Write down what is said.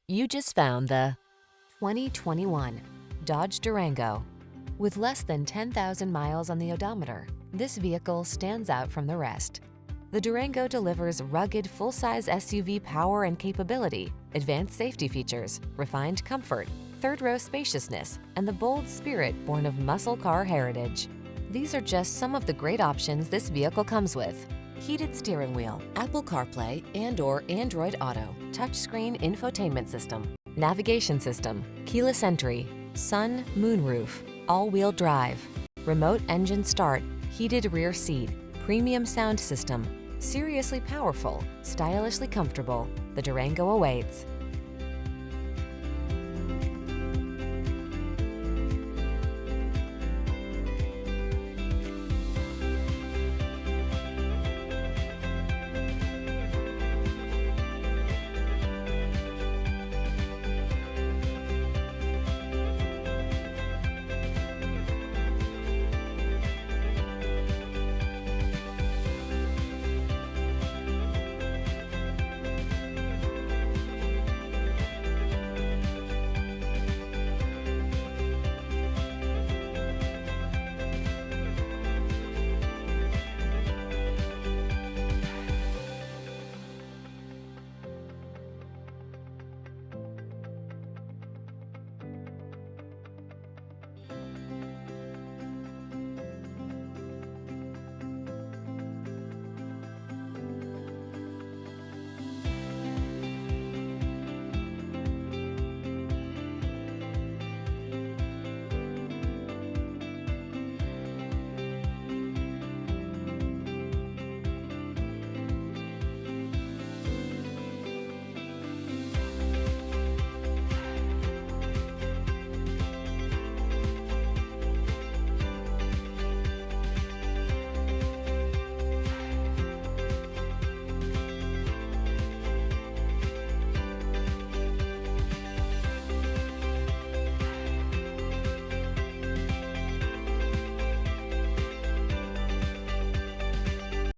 You just found the 2021 Dodge Durango. With less than 10,000 miles on the odometer, this vehicle stands out from the rest. The Durango delivers rugged, full-size SUV power and capability, advanced safety features, refined comfort, third-row spaciousness, and the bold spirit born of muscle car heritage. These are just some of the great options this vehicle comes with: heated steering wheel, Apple CarPlay and/or Android Auto, touchscreen infotainment system, navigation system, keyless entry, sun, moonroof, all-wheel drive, remote engine start, heated rear seat, premium sound system. Seriously powerful, stylishly comfortable. The Durango awaits.